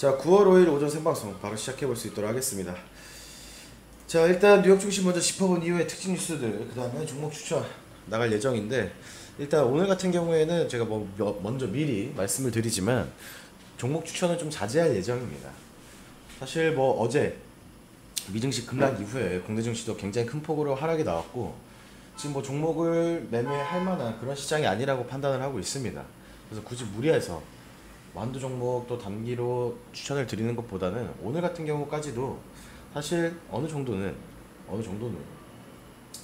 자, 9월 5일 오전 생방송 바로 시작해 볼 수 있도록 하겠습니다. 자, 일단 뉴욕 중심 먼저 짚어본 이후에 특징 뉴스들, 그 다음에 종목 추천 나갈 예정인데, 일단 오늘 같은 경우에는 제가 먼저 미리 말씀을 드리지만 종목 추천은 좀 자제할 예정입니다. 사실 어제 미증시 급락 이후에 국내 증시도 굉장히 큰 폭으로 하락이 나왔고, 지금 종목을 매매할 만한 그런 시장이 아니라고 판단을 하고 있습니다. 그래서 굳이 무리해서 한두 종목 또 단기로 추천을 드리는 것보다는 오늘 같은 경우까지도 사실 어느 정도는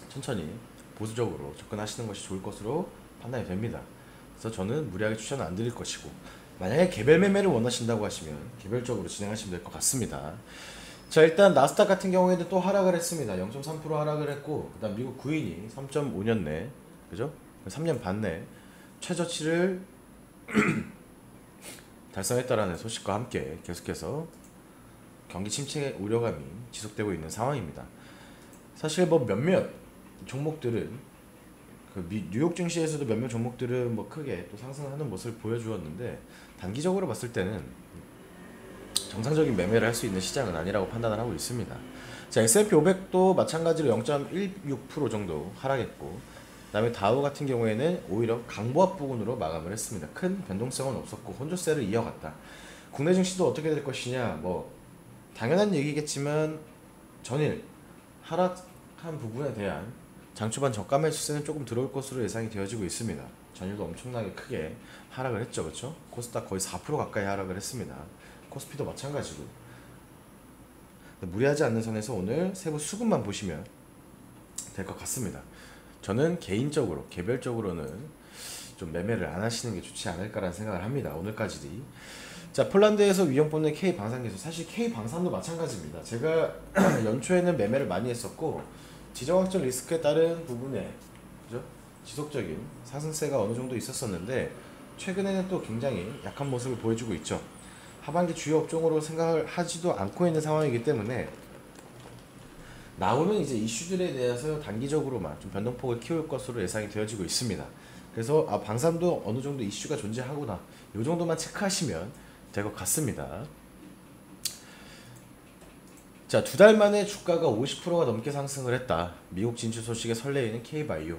천천히 보수적으로 접근하시는 것이 좋을 것으로 판단이 됩니다. 그래서 저는 무리하게 추천은 안 드릴 것이고, 만약에 개별 매매를 원하신다고 하시면 개별적으로 진행하시면 될 것 같습니다. 자, 일단 나스닥 같은 경우에는 또 하락을 했습니다. 0.3% 하락을 했고, 그 다음 미국 구인이 3.5년 내, 그죠? 3년 반 내 최저치를 달성했다라는 소식과 함께 계속해서 경기 침체 우려감이 지속되고 있는 상황입니다. 사실 몇몇 종목들은 뉴욕 증시에서도 몇몇 종목들은 크게 또 상승하는 모습을 보여주었는데, 단기적으로 봤을 때는 정상적인 매매를 할 수 있는 시장은 아니라고 판단을 하고 있습니다. 자, S&P 500도 마찬가지로 0.16% 정도 하락했고, 그 다음에 다우 같은 경우에는 오히려 강보합 부근으로 마감을 했습니다. 큰 변동성은 없었고 혼조세를 이어갔다. 국내 증시도 어떻게 될 것이냐, 당연한 얘기겠지만 전일 하락한 부분에 대한 장초반 저가 매수세는 조금 들어올 것으로 예상이 되어지고 있습니다. 전일도 엄청나게 크게 하락을 했죠, 그렇죠? 코스닥 거의 4% 가까이 하락을 했습니다. 코스피도 마찬가지고. 무리하지 않는 선에서 오늘 세부 수급만 보시면 될 것 같습니다. 저는 개인적으로, 개별적으로는 좀 매매를 안 하시는 게 좋지 않을까라는 생각을 합니다. 오늘까지. 자, 폴란드에서 위험 뽑는 K 방산기술, 사실 K 방산도 마찬가지입니다. 제가 연초에는 매매를 많이 했었고, 지정학적 리스크에 따른 부분에, 그죠? 지속적인 상승세가 어느 정도 있었었는데, 최근에는 또 굉장히 약한 모습을 보여주고 있죠. 하반기 주요 업종으로 생각을 하지도 않고 있는 상황이기 때문에 나오는 이제 이슈들에 대해서 단기적으로만 좀 변동폭을 키울 것으로 예상이 되어지고 있습니다. 그래서 방산도 어느 정도 이슈가 존재하구나, 이 정도만 체크하시면 될 것 같습니다. 자, 2달 만에 주가가 50%가 넘게 상승을 했다. 미국 진출 소식에 설레이는 K바이오.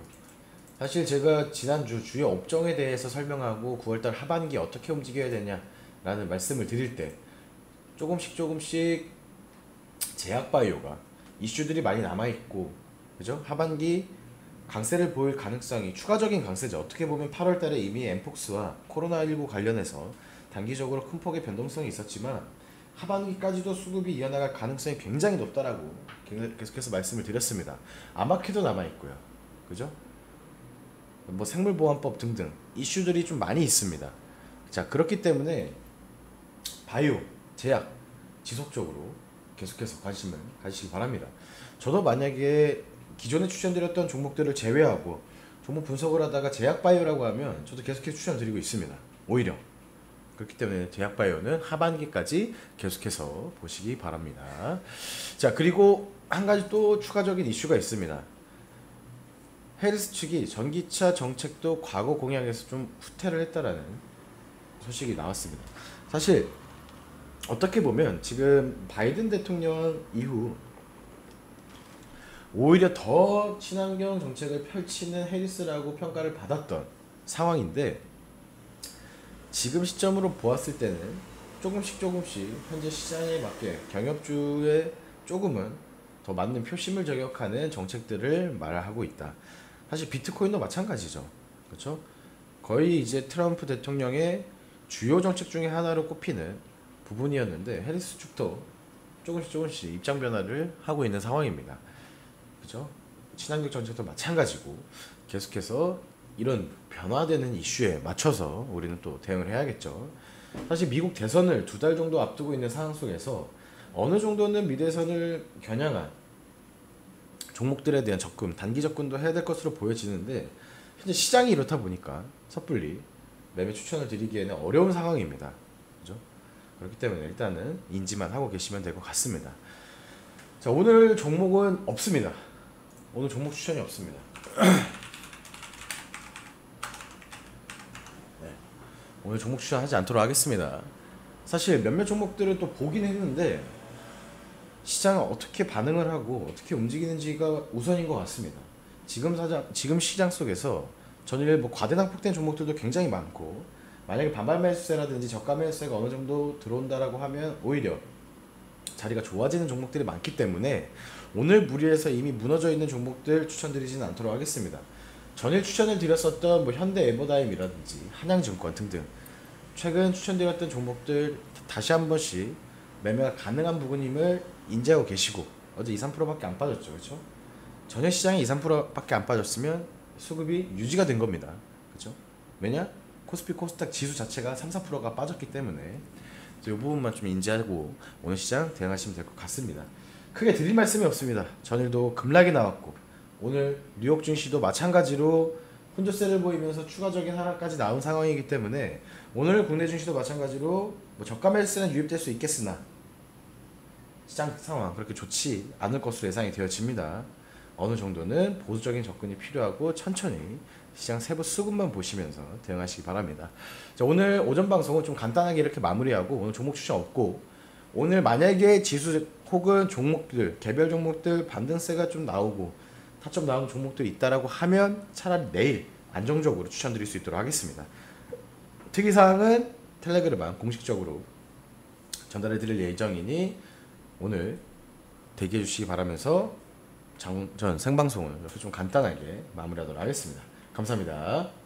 사실 제가 지난주 주요 업종에 대해서 설명하고 9월달 하반기 어떻게 움직여야 되냐라는 말씀을 드릴 때 조금씩 제약바이오가 이슈들이 많이 남아있고, 그죠? 하반기 강세를 보일 가능성이, 추가적인 강세죠. 어떻게 보면 8월달에 이미 엠폭스와 코로나19 관련해서 단기적으로 큰 폭의 변동성이 있었지만 하반기까지도 수급이 이어나갈 가능성이 굉장히 높다라고 계속해서 말씀을 드렸습니다. 아마케도 남아있고요, 그죠? 생물보안법 등등 이슈들이 좀 많이 있습니다. 자, 그렇기 때문에 바이오, 제약 지속적으로 계속해서 관심을 가지시기 바랍니다. 저도 만약에 기존에 추천드렸던 종목들을 제외하고 종목 분석을 하다가 제약바이오라고 하면 저도 계속해서 추천드리고 있습니다. 오히려 그렇기 때문에 제약바이오는 하반기까지 계속해서 보시기 바랍니다. 자, 그리고 한 가지 또 추가적인 이슈가 있습니다. 헬스 측이 전기차 정책도 과거 공약에서 좀 후퇴를 했다라는 소식이 나왔습니다. 사실 어떻게 보면 지금 바이든 대통령 이후 오히려 더 친환경 정책을 펼치는 해리스라고 평가를 받았던 상황인데, 지금 시점으로 보았을 때는 조금씩 현재 시장에 맞게 경협주에 조금은 더 맞는 표심을 저격하는 정책들을 말하고 있다. 사실 비트코인도 마찬가지죠, 그렇죠? 거의 이제 트럼프 대통령의 주요 정책 중에 하나로 꼽히는 부분이었는데 해리스 측도 조금씩 입장 변화를 하고 있는 상황입니다. 그죠? 친환경 정책도 마찬가지고 계속해서 이런 변화되는 이슈에 맞춰서 우리는 또 대응을 해야겠죠. 사실 미국 대선을 2달 정도 앞두고 있는 상황 속에서 어느 정도는 미대선을 겨냥한 종목들에 대한 접근, 단기 접근도 해야 될 것으로 보여지는데, 현재 시장이 이렇다 보니까 섣불리 매매 추천을 드리기에는 어려운 상황입니다. 그죠? 그렇기 때문에 일단은 인지만 하고 계시면 될 것 같습니다. 자, 오늘 종목은 없습니다. 오늘 종목 추천이 없습니다. 네, 오늘 종목 추천하지 않도록 하겠습니다. 사실 몇몇 종목들을 또 보긴 했는데 시장은 어떻게 반응을 하고 어떻게 움직이는지가 우선인 것 같습니다. 지금 시장 속에서 전일 뭐 과대낭폭된 종목들도 굉장히 많고, 만약에 반발 매수세라든지 저가 매수세가 어느 정도 들어온다라고 하면 오히려 자리가 좋아지는 종목들이 많기 때문에 오늘 무리해서 이미 무너져 있는 종목들 추천드리지는 않도록 하겠습니다. 전일 추천을 드렸었던 뭐 현대 에버다임이라든지 한양증권 등등 최근 추천드렸던 종목들 다시 한 번씩 매매가 가능한 부분임을 인지하고 계시고, 어제 2, 3%밖에 안 빠졌죠, 그렇죠? 전일 시장에 2, 3%밖에 안 빠졌으면 수급이 유지가 된 겁니다, 그렇죠? 왜냐? 코스피 코스닥 지수 자체가 3, 4%가 빠졌기 때문에 이 부분만 좀 인지하고 오늘 시장 대응하시면 될 것 같습니다. 크게 드릴 말씀이 없습니다. 전일도 급락이 나왔고 오늘 뉴욕 증시도 마찬가지로 혼조세를 보이면서 추가적인 하락까지 나온 상황이기 때문에 오늘 국내 증시도 마찬가지로 뭐 저가 매수세는 유입될 수 있겠으나 시장 상황 그렇게 좋지 않을 것으로 예상이 되어집니다. 어느 정도는 보수적인 접근이 필요하고 천천히 시장 세부 수급만 보시면서 대응하시기 바랍니다. 자, 오늘 오전 방송은 좀 간단하게 이렇게 마무리하고 오늘 종목 추천 없고, 오늘 만약에 지수 혹은 종목들 개별 종목들 반등세가 좀 나오고 타점 나오는 종목들이 있다라고 하면 차라리 내일 안정적으로 추천드릴 수 있도록 하겠습니다. 특이사항은 텔레그램만 공식적으로 전달해 드릴 예정이니 오늘 대기해 주시기 바라면서 전 생방송을 이렇게 좀 간단하게 마무리하도록 하겠습니다. 감사합니다.